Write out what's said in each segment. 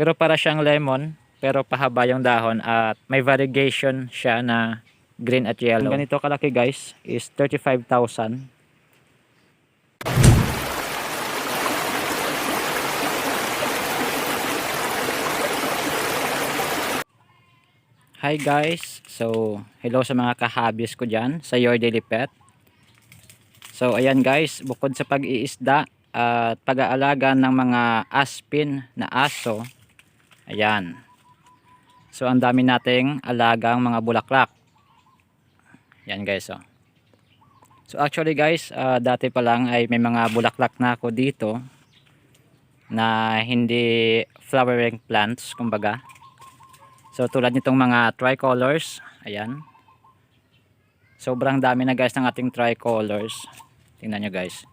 Pero para siyang lemon, pero pahaba yung dahon at may variegation siya na green at yellow. Ang ganito kalaki guys is 35,000. Hi guys, so hello sa mga kahabis ko dyan sa Your Daily Pet. So ayan guys, bukod sa pag-iisda at pag-aalaga ng mga aspin na aso, ayan. So ang dami nating alagang mga bulaklak. Yan guys oh. So actually guys, dati pa lang ay may mga bulaklak na ako dito na hindi flowering plants kumbaga. So tulad nitong mga tricolors, ayan. Sobrang dami na guys ng ating tricolors. Tingnan nyo guys.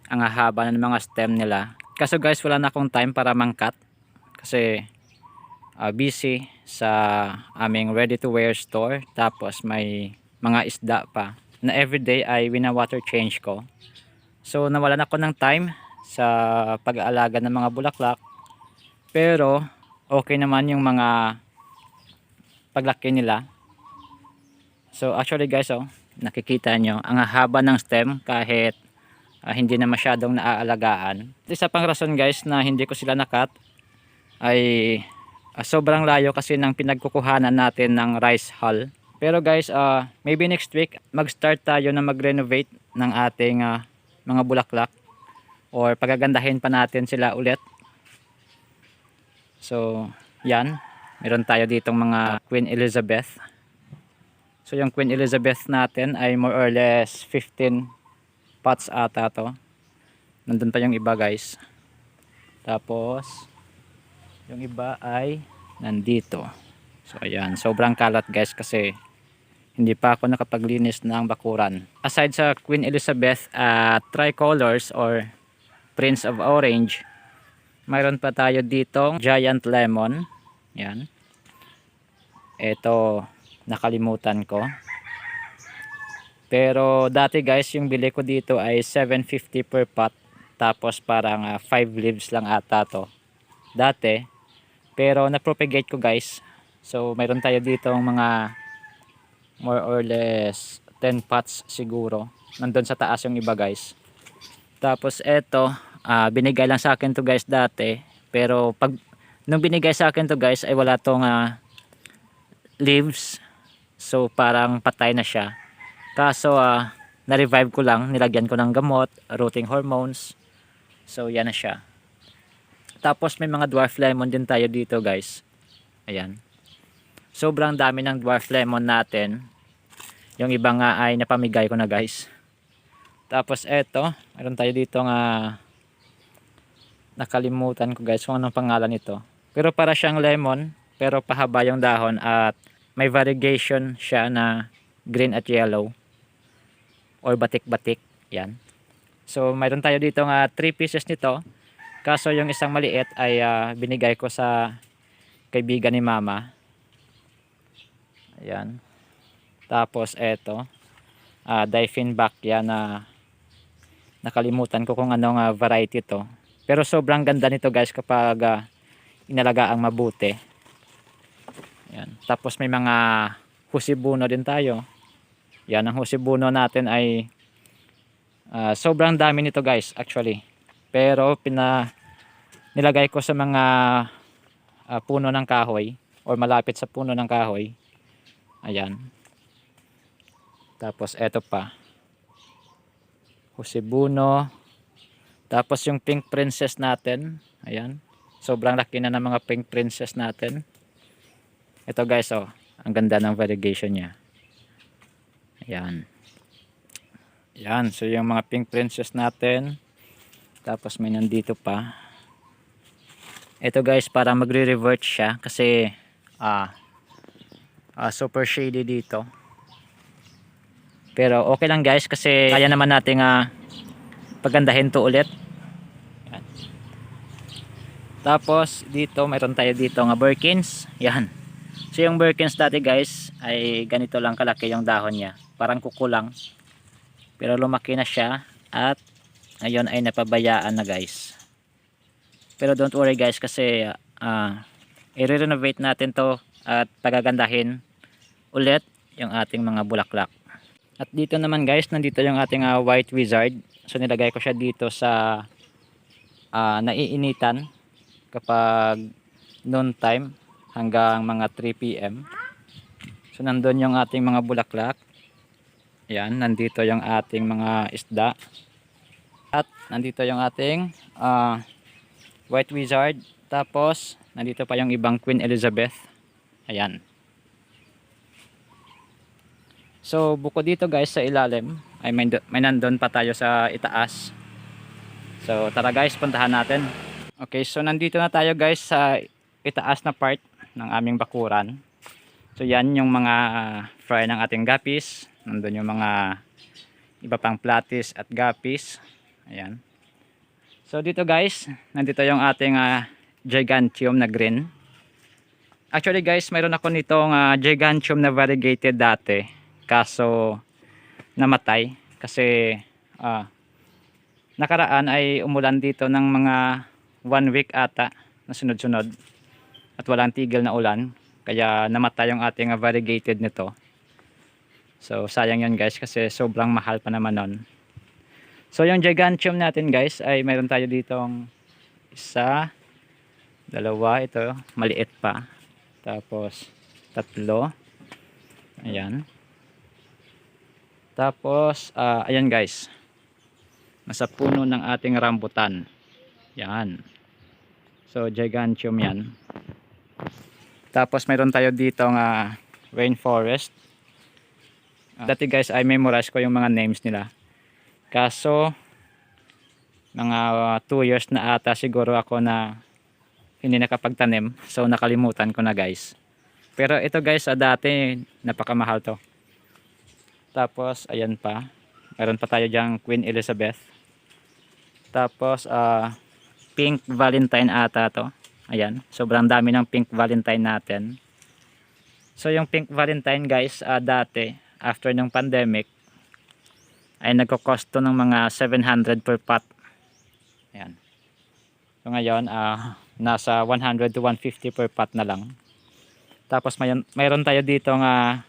Ang haba na ng mga stem nila. Kaso guys wala na akong time para mangkat. Kasi busy sa aming ready to wear store. Tapos may mga isda pa. Na everyday ay wina-water change ko. So nawalan ako ng time sa pag-aalaga ng mga bulaklak. Pero okay naman yung mga paglaki nila. So actually guys oh, nakikita nyo ang haba ng stem kahit hindi na masyadong naaalagaan. Isa pang rason guys na hindi ko sila nakat ay sobrang layo kasi ng pinagkukuhanan natin ng rice hull. Pero guys maybe next week mag-start tayo na mag-renovate ng ating mga bulaklak or pagagandahin pa natin sila ulit. So yan, meron tayo ditong mga Queen Elizabeth. So yung Queen Elizabeth natin ay more or less 15 pots ata to. Nandun pa yung iba guys. Tapos yung iba ay nandito. So ayan, sobrang kalat guys kasi hindi pa ako nakapaglinis ng bakuran. Aside sa Queen Elizabeth tricolors or Prince of Orange, mayroon pa tayo ditong Giant Lemon. Yan. Ito nakalimutan ko. Pero dati guys yung bili ko dito ay 750 per pot. Tapos parang 5 leaves lang ata to dati. Pero na-propagate ko guys. So mayroon tayo ditong mga more or less 10 pots siguro. Nandun sa taas yung iba guys. Tapos eto binigay lang sa akin to guys dati. Pero pag nung binigay sa akin to guys ay wala tong leaves. So parang patay na siya. Kaso na-revive ko lang, nilagyan ko ng gamot, rooting hormones. So yan na siya. Tapos may mga dwarf lemon din tayo dito guys. Ayan. Sobrang dami ng dwarf lemon natin. Yung iba nga ay napamigay ko na guys. Tapos eto, meron tayo dito nga nakalimutan ko guys kung anong pangalan nito. Pero para siyang lemon, pero pahaba yung dahon at may variegation siya na green at yellow or batik-batik. Yan. So mayroon tayo dito nga 3 pieces nito. Kaso yung isang maliit ay binigay ko sa kaibigan ni mama. Ayan. Tapos eto, Diefenbach yan na nakalimutan ko kung anong variety to. Pero sobrang ganda nito guys kapag inalagaang mabuti. Ayan. Tapos may mga Husibuno din tayo. Yan, ang Husibuno natin ay sobrang dami nito guys actually. Pero nilagay ko sa mga puno ng kahoy or malapit sa puno ng kahoy. Ayan. Tapos eto pa. Husibuno. Tapos yung pink princess natin. Ayan. Sobrang laki na ng mga pink princess natin. Ito guys oh. Ang ganda ng variegation niya. Ayan. Ayan. So yung mga pink princess natin. Tapos may nandito pa. Ito guys para magre-revert siya. Kasi super shady dito. Pero okay lang guys kasi kaya naman natin pagandahin to ulit. Yan. Tapos dito mayroon tayo dito nga Birkins. Yan. So yung Birkins dati guys ay ganito lang kalaki yung dahon niya. Parang kuko lang. Pero lumaki na siya at ngayon ay napabayaan na guys. Pero don't worry guys kasi i-renovate natin to at pagagandahin ulit yung ating mga bulaklak. At dito naman guys, nandito yung ating white wizard. So nilagay ko siya dito sa naiinitan kapag noon time hanggang mga 3 PM. So nandun yung ating mga bulaklak. Yan, nandito yung ating mga isda. At nandito yung ating white wizard. Tapos nandito pa yung ibang Queen Elizabeth. Ayan. So bukod dito guys sa ilalim ay may nandun pa tayo sa itaas. So tara guys, puntahan natin. Okay, so nandito na tayo guys sa itaas na part ng aming bakuran. So yan yung mga fry ng ating guppies. Nandun yung mga iba pang platis at guppies. Ayan. So dito guys, nandito yung ating gigantium na green. Actually guys, mayroon ako nitong gigantium na variegated dati. Kaso namatay kasi nakaraan ay umulan dito ng mga 1 week ata na sunod-sunod at walang tigil na ulan, kaya namatay yung ating variegated nito. So sayang yun guys kasi sobrang mahal pa naman nun. So yung gigantium natin guys ay mayroon tayo ditong isa, dalawa, ito maliit pa, tapos tatlo, ayan. Tapos ayan guys, nasa puno ng ating rambutan. Yan. So gigantium yan. Tapos mayroon tayo dito nga rainforest. Dati guys ay memorize ko yung mga names nila. Kaso mga 2 years na ata siguro ako na hindi nakapagtanim. So nakalimutan ko na guys. Pero ito guys dati napakamahal to. Tapos ayan pa. Mayroon pa tayo diyang Queen Elizabeth. Tapos pink valentine ata to. Ayan, sobrang dami ng pink valentine natin. So yung pink valentine guys dati after ng pandemic ay nagko-cost to ng mga 700 per pot. Ayan. So ngayon nasa 100 to 150 per pot na lang. Tapos mayroon tayo dito nga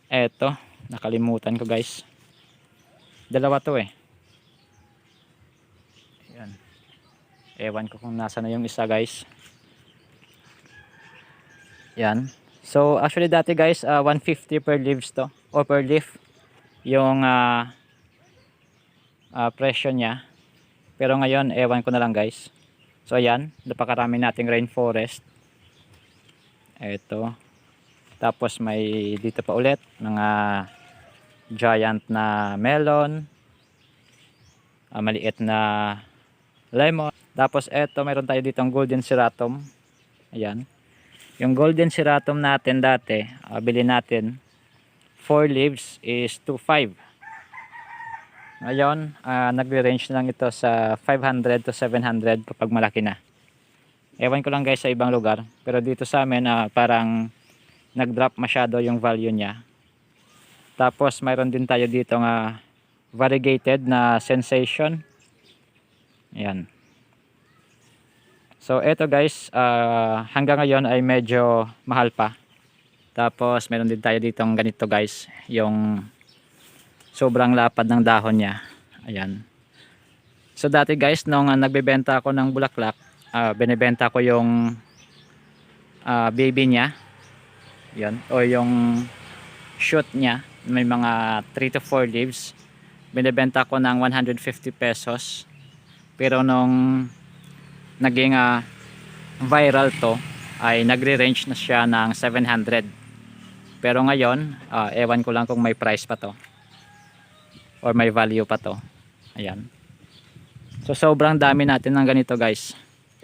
eto, nakalimutan ko guys. Dalawa to eh. Ayan. Ewan ko kung nasa na yung isa guys. Yan. So actually dati guys 150 per leaves to o per leaf yung presyo niya. Pero ngayon ewan ko na lang guys. So ayan, napakarami nating rainforest. Ito. Tapos may dito pa ulit mga giant na melon, maliit na lemon. Tapos eto mayroon tayo ditong golden ceratum. Ayan. Yung golden ceratum natin dati, bili natin 4 leaves is 2.5. Ngayon nagre-range lang ito sa 500 to 700 kapag malaki na. Ewan ko lang guys sa ibang lugar, pero dito sa amin parang nag-drop masyado yung value niya. Tapos mayroon din tayo dito nga variegated na sensation. Ayan. So eto guys hanggang ngayon ay medyo mahal pa. Tapos meron din tayo ditong ganito guys, yung sobrang lapad ng dahon niya. Ayan. So dati guys nung nagbebenta ako ng bulaklak, binebenta ko yung baby niya. Yan, o yung shoot niya, may mga 3 to 4 leaves. Binebenta ko ng 150 pesos. Pero nung naging viral to ay nagre-range na siya ng 700. Pero ngayon ewan ko lang kung may price pa to or may value pa to. Ayan. So sobrang dami natin ng ganito guys,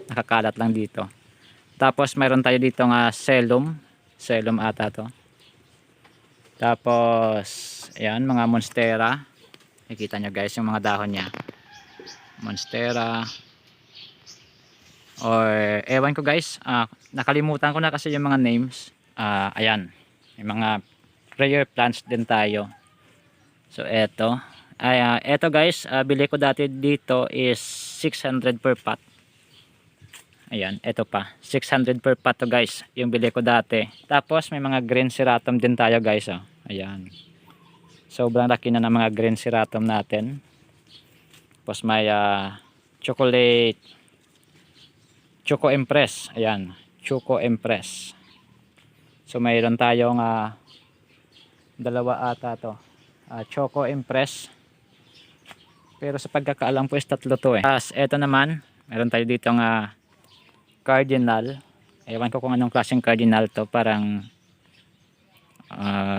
nakakalat lang dito. Tapos mayroon tayo dito nga Celum ata to. Tapos ayan, mga monstera. Nakikita nyo guys yung mga dahon nya, monstera. Or ewan ko guys, nakalimutan ko na kasi yung mga names. Ayan, may mga prayer plants din tayo. So eto guys, bili ko dati dito is 600 per pot. Ayan, ito pa. 600 per pot to guys. Yung bili ko dati. Tapos may mga green seratum din tayo guys. Oh. Ayan. Sobrang laki na ng mga green seratum natin. Tapos may chocolate. Choco Empress. Ayan. Choco Empress. So mayroon tayong dalawa ata to. Choco Empress. Pero sa pagkakaalam ko is tatlo to eh. Tapos ito naman. Meron tayo dito cardinal. Ewan ko kung anong klaseng cardinal to. Parang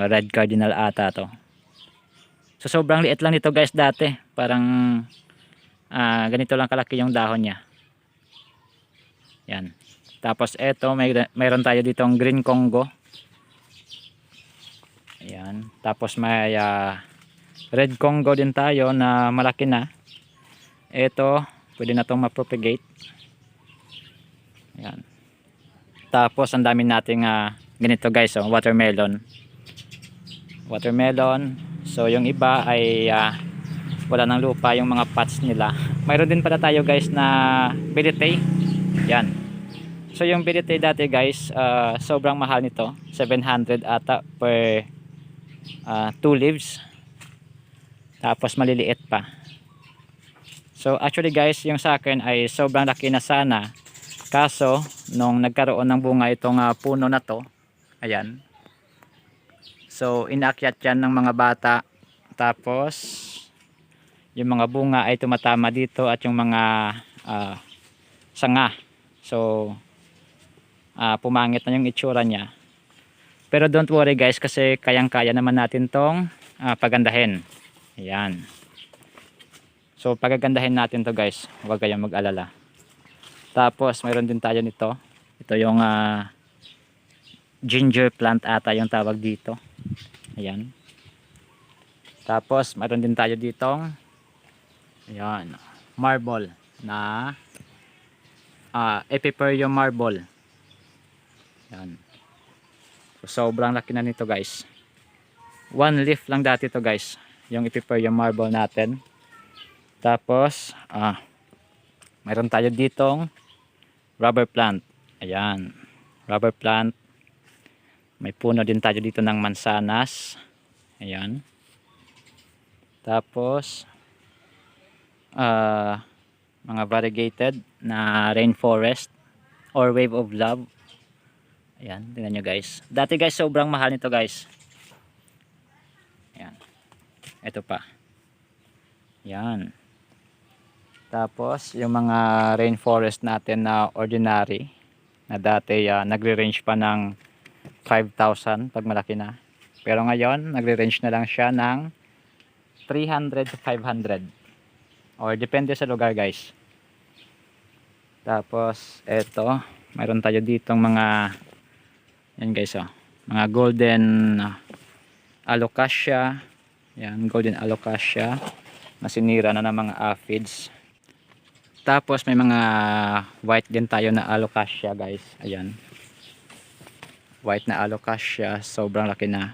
red cardinal ata to. So sobrang liit lang nito guys dati. Parang ganito lang kalaki yung dahon niya. Yan. Tapos eto mayroon tayo ditong green Congo. Ayan. Tapos may red Congo din tayo na malaki na. Eto pwede na itong mapropagate. Ayan. Tapos ang dami nating ganito guys, oh, watermelon. So yung iba ay wala ng lupa yung mga pots nila. Mayroon din pala tayo guys na biritay. Yan. So yung biritay dati guys, sobrang mahal nito. 700 ata per 2 leaves. Tapos maliliit pa. So actually guys, yung sa akin ay sobrang laki na sana. Kaso nung nagkaroon ng bunga itong puno na to, ayan. So inaakyat yan ng mga bata. Tapos yung mga bunga ay tumatama dito at yung mga sanga. So pumangit na yung itsura niya. Pero don't worry guys, kasi kayang-kaya naman natin tong pagandahin. Ayan. So pagagandahin natin to guys, huwag kayong mag-alala. Tapos mayroon din tayo nito. Ito yung ginger plant ata yung tawag dito. Ayan. Tapos mayroon din tayo ditong ayan, marble na Epiperio marble. Ayan. So, sobrang laki na nito guys. One leaf lang dati to guys, yung Epiperio marble natin. Tapos mayroon tayo ditong rubber plant. Ayan, rubber plant. May puno din tayo dito ng mansanas. Ayan. Tapos mga variegated na rainforest or wave of love. Ayan, tingnan nyo guys. Dati guys sobrang mahal nito guys. Ayan. Ito pa. Ayan. Tapos yung mga rainforest natin na ordinary na dati nagre-range pa ng 5,000 pag malaki na. Pero ngayon nagre-range na lang siya ng 300 to 500. Or depende sa lugar guys. Tapos eto, mayroon tayo ditong mga yan guys, oh, mga golden alocasia. Yan, golden alocasia na sinira na ng mga aphids. Tapos may mga white din tayo na alocasia guys. Ayan, white na alocasia, sobrang laki na.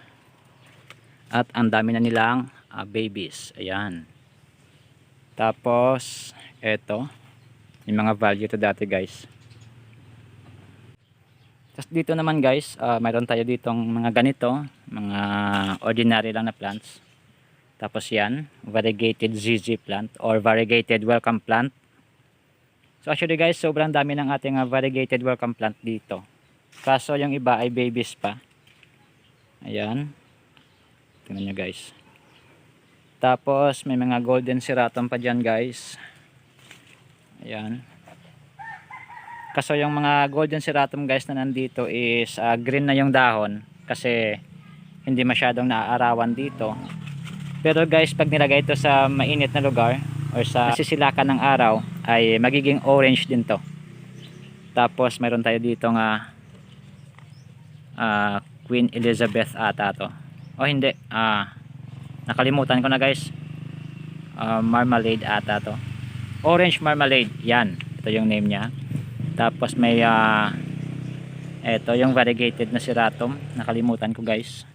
At ang dami na nilang babies. Ayan. Tapos eto, yung mga value to dati guys. Tapos dito naman guys, mayroon tayo ditong mga ganito, mga ordinary lang na plants. Tapos yan, variegated ZZ plant or variegated welcome plant. So actually guys, sobrang dami ng ating variegated welcome plant dito. Kaso yung iba ay babies pa. Ayan. Tingnan nyo guys. Tapos may mga golden seratum pa dyan guys. Ayan. Kaso yung mga golden seratum guys na nandito is green na yung dahon. Kasi hindi masyadong naaarawan dito. Pero guys, pag nilagay ito sa mainit na lugar or sa sisilakan ng araw, ay magiging orange din to. Tapos mayroon tayo dito Queen Elizabeth ata to. O hindi, nakalimutan ko na guys. Marmalade ata to. Orange marmalade, yan. Ito yung name niya. Tapos may eto yung variegated na seratum. Nakalimutan ko guys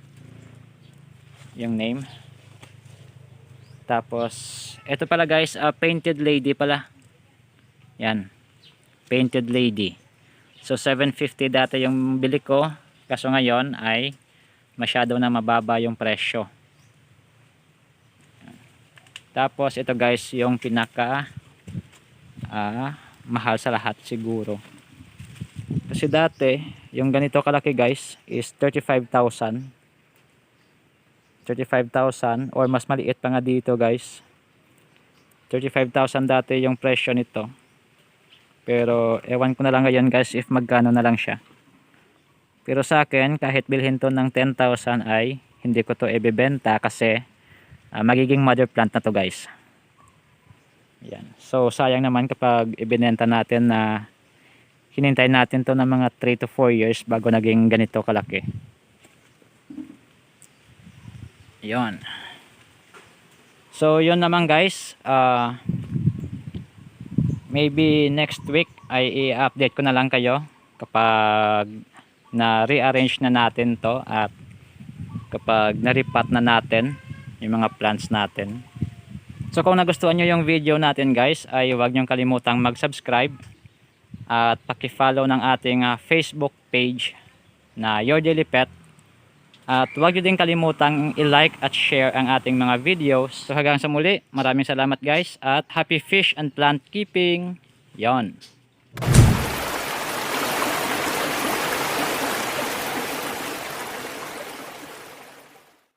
yung name. Tapos eto pala guys, painted lady pala. Yan. Painted Lady. So 750 dati yung bili ko, kaso ngayon ay masyado na mababa yung presyo. Tapos ito guys yung pinaka mahal sa lahat siguro. Kasi dati yung ganito kalaki guys is 35,000. 35,000 or mas maliit pa nga dito guys. 35,000 dati yung presyo nito. Pero ewan ko na lang ngayon guys if magkano na lang siya. Pero sa akin kahit bilhin to ng 10,000 ay hindi ko to ibebenta kasi magiging mother plant na to guys. Yan. So sayang naman kapag ibinenta natin na hinintay natin to ng mga 3 to 4 years bago naging ganito kalaki. Yon. So yun naman guys, maybe next week ay i-update ko na lang kayo kapag na-rearrange na natin to at kapag na-repot na natin yung mga plants natin. So kung nagustuhan nyo yung video natin guys ay huwag nyo kalimutang mag-subscribe at paki-follow ng ating Facebook page na Your Daily Pet. At huwag nyo din kalimutang i-like at share ang ating mga videos. So hanggang sa muli, maraming salamat guys at happy fish and plant keeping. Yon.